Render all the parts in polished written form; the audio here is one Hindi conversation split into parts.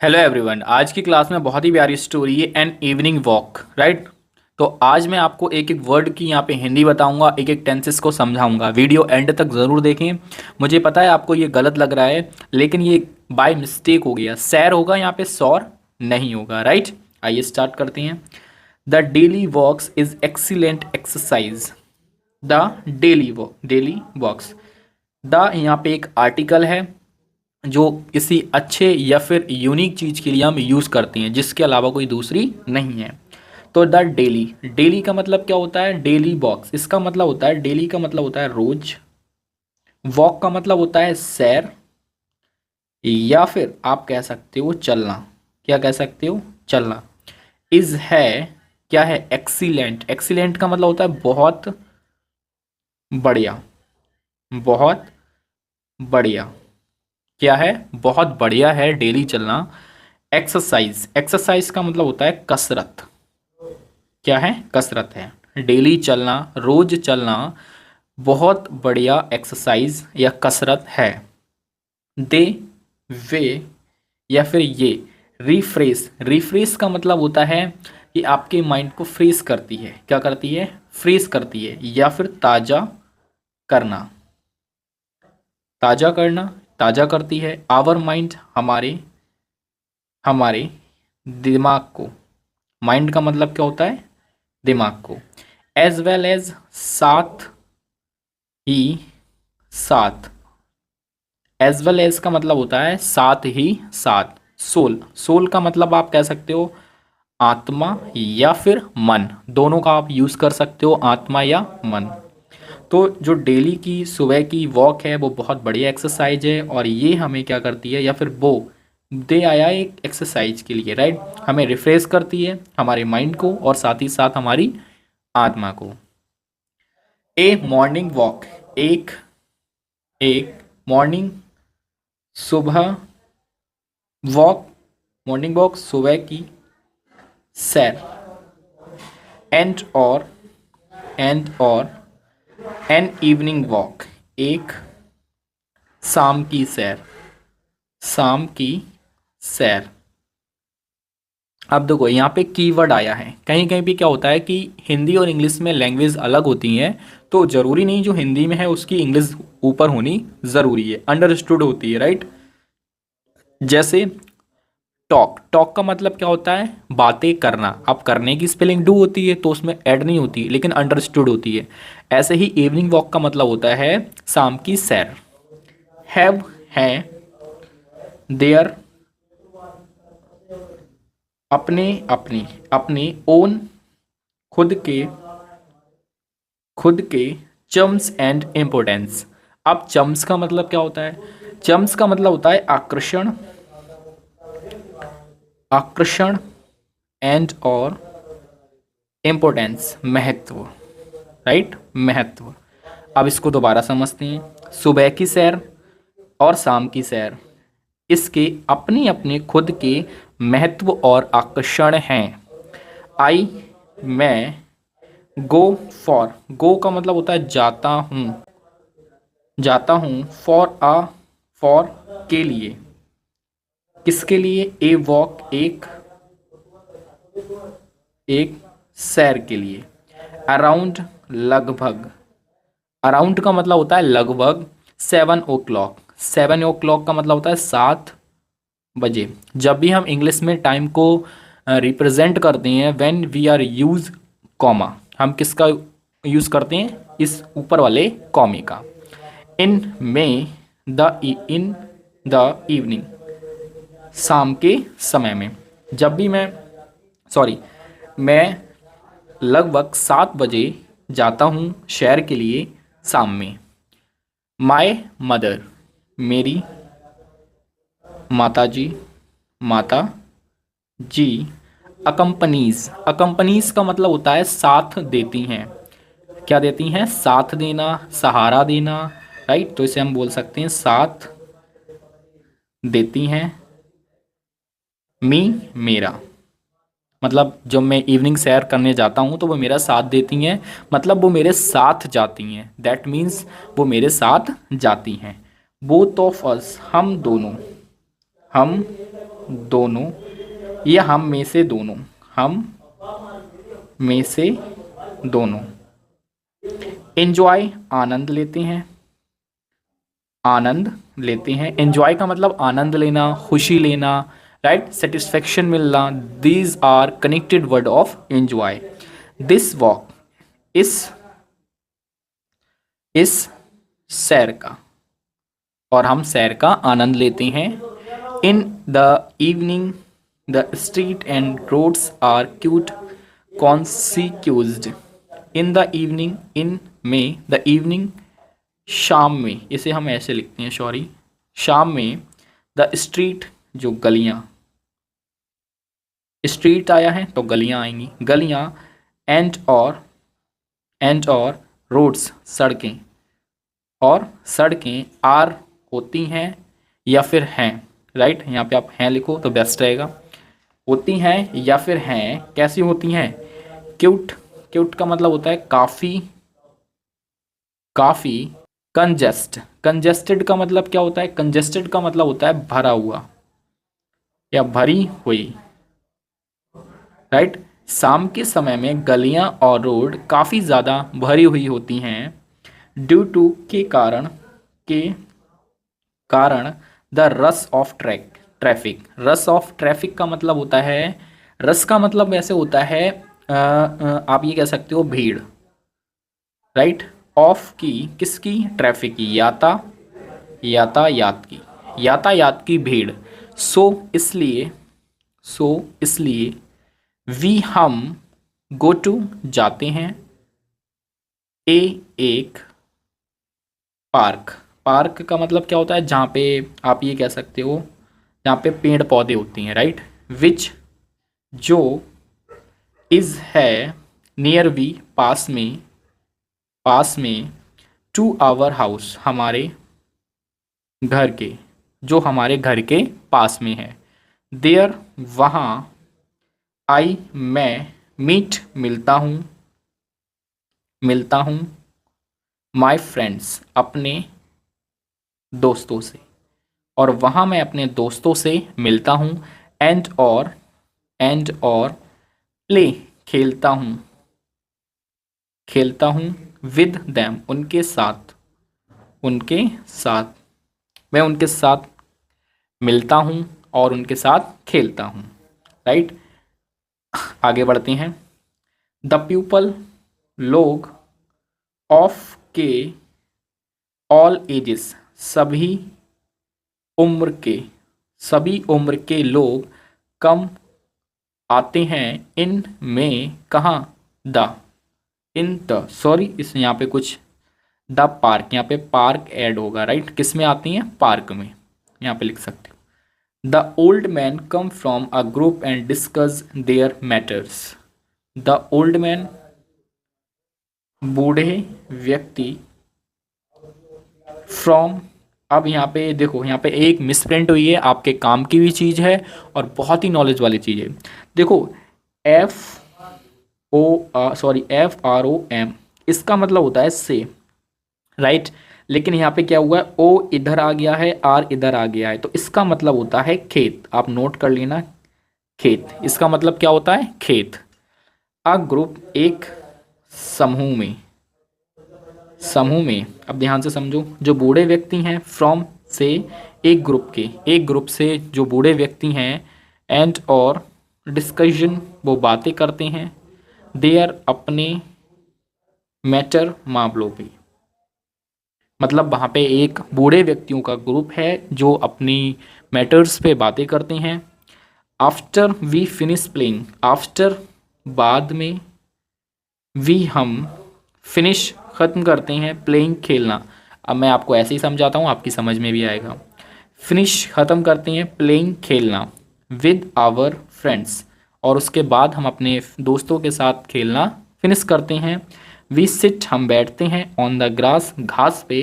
Hello everyone. आज की क्लास में बहुत ही प्यारी स्टोरी है एन इवनिंग वॉक, राइट। तो आज मैं आपको एक एक वर्ड की यहाँ पे हिंदी बताऊंगा, एक एक टेंसेस को समझाऊंगा। वीडियो एंड तक ज़रूर देखें। मुझे पता है आपको ये गलत लग रहा है, लेकिन ये बाय मिस्टेक हो गया। सैर होगा यहाँ पे, सौर नहीं होगा, राइट। आइए स्टार्ट करते हैं। The daily walks is excellent exercise. The daily walks. The यहाँ पे एक आर्टिकल है जो किसी अच्छे या फिर यूनिक चीज़ के लिए हम यूज़ करते हैं, जिसके अलावा कोई दूसरी नहीं है। तो द डेली, डेली का मतलब क्या होता है? डेली वॉक्स, इसका मतलब होता है, डेली का मतलब होता है रोज। वॉक का मतलब होता है सैर, या फिर आप कह सकते हो चलना। क्या कह सकते हो? चलना। इज है, क्या है? एक्सीलेंट। एक्सीलेंट का मतलब होता है बहुत बढ़िया। बहुत बढ़िया। क्या है? बहुत बढ़िया है डेली चलना। एक्सरसाइज, एक्सरसाइज का मतलब होता है कसरत। क्या है? कसरत है। डेली चलना, रोज चलना बहुत बढ़िया एक्सरसाइज या कसरत है। दे, वे, या फिर ये। रिफ्रेश, रिफ्रेश का मतलब होता है कि आपके माइंड को फ्रेश करती है। क्या करती है? फ्रेश करती है, या फिर ताज़ा करना। ताज़ा करना, ताज़ा करती है आवर माइंड, हमारे हमारे दिमाग को। माइंड का मतलब क्या होता है? दिमाग को। एज वेल एज, साथ ही साथ। एज वेल एज का मतलब होता है साथ ही साथ। सोल, सोल का मतलब आप कह सकते हो आत्मा या फिर मन, दोनों का आप यूज़ कर सकते हो, आत्मा या मन। तो जो डेली की सुबह की वॉक है वो बहुत बढ़िया एक्सरसाइज है, और ये हमें क्या करती है, या फिर वो दे आया एक एक्सरसाइज के लिए, राइट। हमें रिफ्रेश करती है हमारे माइंड को, और साथ ही साथ हमारी आत्मा को। ए मॉर्निंग वॉक, एक एक मॉर्निंग, सुबह, वॉक, मॉर्निंग वॉक, सुबह की सैर। एंड और एन इवनिंग वॉक, एक शाम की सैर। शाम की सैर। अब देखो यहाँ पे कीवर्ड आया है। कहीं कहीं भी क्या होता है कि हिंदी और इंग्लिश में लैंग्वेज अलग होती हैं, तो ज़रूरी नहीं जो हिंदी में है उसकी इंग्लिश ऊपर होनी ज़रूरी है, अंडरस्टूड होती है, राइट। जैसे टॉक, टॉक का मतलब क्या होता है? बातें करना। अब करने की स्पेलिंग डू होती है तो उसमें ऐड नहीं होती, लेकिन अंडरस्टूड होती है। ऐसे ही इवनिंग वॉक का मतलब होता है शाम की सैर। हैव है, देयर, अपने अपने अपने ओन, खुद के, खुद के। Chums and importance. अब चम्स का मतलब क्या होता है? चम्स का मतलब होता है आकर्षण, आकर्षण, एंड और इम्पोर्टेंस, महत्व, राइट, महत्व। अब इसको दोबारा समझते हैं। सुबह की सैर और शाम की सैर, इसके अपने अपने खुद के महत्व और आकर्षण हैं। आई, मैं, गो फॉर, गो का मतलब होता है जाता हूँ, जाता हूँ। फॉर के लिए, किसके लिए? ए वॉक, एक सैर के लिए। अराउंड, लगभग, अराउंड का मतलब होता है लगभग। 7 o'clock, 7 o'clock का मतलब होता है 7 बजे। जब भी हम इंग्लिश में टाइम को रिप्रेजेंट करते हैं, when we are use comma, हम किसका यूज़ करते हैं? इस ऊपर वाले कॉमे का। इन में, इन द इवनिंग, शाम के समय में। जब भी मैं, सॉरी, मैं लगभग 7 बजे जाता हूँ शहर के लिए शाम में। माय मदर, मेरी माताजी, माता जी। अकम्पनीज, अकम्पनीज का मतलब होता है साथ देती हैं। क्या देती हैं? साथ देना, सहारा देना, राइट। तो इसे हम बोल सकते हैं साथ देती हैं। मी, मेरा, मतलब जब मैं इवनिंग सैर करने जाता हूँ तो वो मेरा साथ देती हैं, मतलब वो मेरे साथ जाती हैं। दैट मीन्स वो मेरे साथ जाती हैं। बोथ ऑफ अस, हम दोनों, हम दोनों, या हम में से दोनों, हम में से दोनों। एंजॉय आनंद लेते हैं, आनंद लेते हैं। एंजॉय का मतलब आनंद लेना, खुशी लेना, राइट, सेटिस्फेक्शन मिलना। These are connected word of enjoy. This walk, इस सैर का, और हम सैर का आनंद लेते हैं। In the evening the street and roads are quite congested. In the evening, इन में, द इवनिंग शाम में, इसे हम ऐसे लिखते हैं, सॉरी, शाम में। द स्ट्रीट जो गलियां, स्ट्रीट आया है तो गलियां आएंगी, गलियां। एंड और रोड्स सड़कें, और सड़कें आर होती हैं या फिर हैं, राइट, यहाँ पे आप हैं लिखो तो बेस्ट रहेगा। होती हैं या फिर हैं, कैसी होती हैं? क्यूट, क्यूट का मतलब होता है काफ़ी, काफ़ी। कंजेस्टेड का मतलब क्या होता है? कंजेस्टेड का मतलब होता है भरा हुआ या भरी हुई, राइट। शाम के समय में गलियां और रोड काफ़ी ज़्यादा भरी हुई होती हैं। ड्यू टू के कारण द रस ऑफ ट्रैफिक। रस ऑफ ट्रैफिक का मतलब होता है, रस का मतलब वैसे होता है आप ये कह सकते हो भीड़, राइट। ऑफ की, किसकी? ट्रैफिक की, यातायात की भीड़। सो इसलिए वी हम गो टू जाते हैं, एक पार्क का मतलब क्या होता है? जहाँ पे आप ये कह सकते हो जहाँ पे पेड़ पौधे होती हैं, राइट। विच जो, इज है, नियर वी पास में, टू आवर हाउस हमारे घर के, जो हमारे घर के पास में है। देयर वहाँ, आई मैं, मीट मिलता हूँ, माई फ्रेंड्स अपने दोस्तों से, और वहाँ मैं अपने दोस्तों से मिलता हूँ। एंड और प्ले खेलता हूँ विद दैम उनके साथ मैं उनके साथ मिलता हूँ और उनके साथ खेलता हूँ, राइट। आगे बढ़ते हैं। द पीपल लोग ऑफ के, ऑल एजेस सभी उम्र के लोग कम आते हैं, इन में, कहाँ? इस यहाँ पे कुछ द पार्क, यहाँ पे पार्क ऐड होगा, राइट। किस में आती हैं? पार्क में, यहाँ पे लिख सकते हो। The old man come from a group and discuss their matters. The old man, बूढ़े व्यक्ति, फ्रॉम, अब यहाँ पे देखो, यहाँ पे एक मिसप्रिंट हुई है, आपके काम की भी चीज़ है और बहुत ही नॉलेज वाली चीज़ है। देखो FROM, इसका मतलब होता है से, राइट। लेकिन यहाँ पे क्या हुआ है? ओ इधर आ गया है, आर इधर आ गया है, तो इसका मतलब होता है खेत। आप नोट कर लेना, खेत, इसका मतलब क्या होता है? खेत। अ ग्रुप, एक समूह में, अब ध्यान से समझो, जो बूढ़े व्यक्ति हैं, फ्रॉम से, एक ग्रुप से जो बूढ़े व्यक्ति हैं, एंड और डिस्कशन, वो बातें करते हैं, देयर अपने मैटर, मामलों पे। मतलब वहाँ पे एक बूढ़े व्यक्तियों का ग्रुप है जो अपनी मैटर्स पे बातें करते हैं। After we finish playing, after बाद में, वी हम फिनिश ख़त्म करते हैं, प्लेइंग खेलना। अब मैं आपको ऐसे ही समझाता हूँ, आपकी समझ में भी आएगा। फिनिश ख़त्म करते हैं, प्लेइंग खेलना, विद आवर फ्रेंड्स, और उसके बाद हम अपने दोस्तों के साथ खेलना फिनिश करते हैं। वी सिट, हम बैठते हैं, ऑन द ग्रास, घास पे,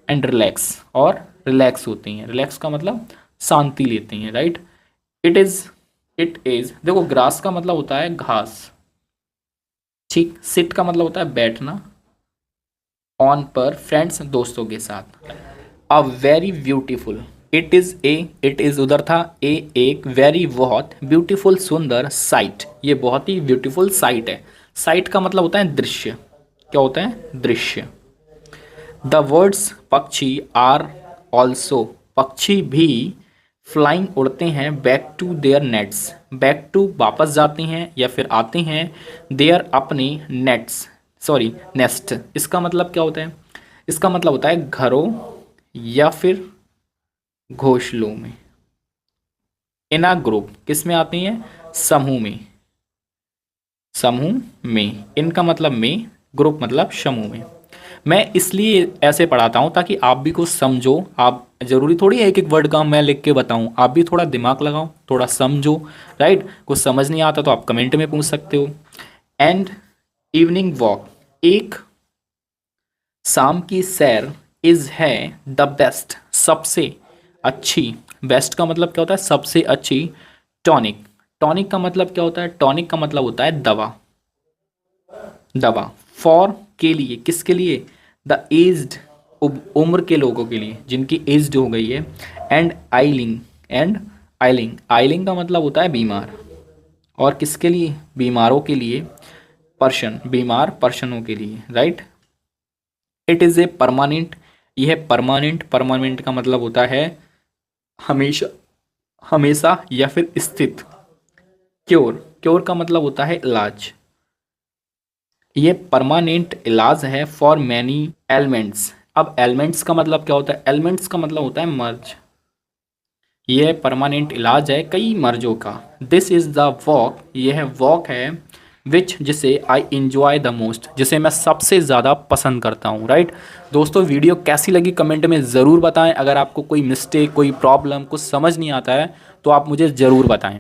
एंड रिलैक्स, और रिलैक्स होते हैं। रिलैक्स का मतलब शांति लेते हैं, राइट। इट इज़ देखो, ग्रास का मतलब होता है घास, ठीक। सिट का मतलब होता है बैठना, ऑन पर, फ्रेंड्स दोस्तों के साथ। A very beautiful, it is उधर था, ए एक, वेरी बहुत, ब्यूटीफुल सुंदर, साइट ये बहुत ही ब्यूटीफुल साइट है। साइट का मतलब होता है दृश्य। क्या होता है? दृश्य। द वर्ड्स पक्षी आर ऑल्सो, पक्षी भी फ्लाइंग उड़ते हैं, back to their nests, back to वापस जाते हैं या फिर आते हैं, देयर अपने नेट्स, सॉरी नेस्ट। इसका मतलब क्या होता है? इसका मतलब होता है घरों या फिर घोंसलों में। इन अ ग्रुप, किस में आती हैं? समूह में। समूह में, इनका मतलब में, ग्रुप मतलब समूह में। मैं इसलिए ऐसे पढ़ाता हूँ ताकि आप भी कुछ समझो। आप जरूरी थोड़ी है एक एक वर्ड का मैं लिख के बताऊँ, आप भी थोड़ा दिमाग लगाओ, थोड़ा समझो, राइट। कुछ समझ नहीं आता तो आप कमेंट में पूछ सकते हो। एंड इवनिंग वॉक, एक शाम की सैर, इज है द बेस्ट, सबसे अच्छी। बेस्ट का मतलब क्या होता है? सबसे अच्छी। टॉनिक, टॉनिक का मतलब क्या होता है? टॉनिक का मतलब होता है दवा। दवा। फॉर, के लिए, किसके लिए? द एज्ड, उम्र के लोगों के लिए, जिनकी एज्ड हो गई है। एंड आइलिंग, एंड आइलिंग, आइलिंग का मतलब होता है बीमार। और किसके लिए? बीमारों के लिए। पर्सन, बीमार पर्सनों के लिए, right. It is a permanent, यह परमानेंट, परमानेंट का मतलब होता है हमेशा, हमेशा या फिर स्थित। क्योर, क्योर का मतलब होता है इलाज। ये परमानेंट इलाज है फॉर मैनी एलिमेंट्स। अब एलिमेंट्स का मतलब क्या होता है? एलिमेंट्स का मतलब होता है मर्ज। यह परमानेंट इलाज है कई मर्जों का। दिस इज़ द वॉक, यह वॉक है विच, जिसे आई इंजॉय द मोस्ट, जिसे मैं सबसे ज़्यादा पसंद करता हूँ, राइट। दोस्तों वीडियो कैसी लगी कमेंट में ज़रूर बताएं। अगर आपको कोई मिस्टेक, कोई प्रॉब्लम, कुछ समझ नहीं आता है तो आप मुझे ज़रूर बताएं।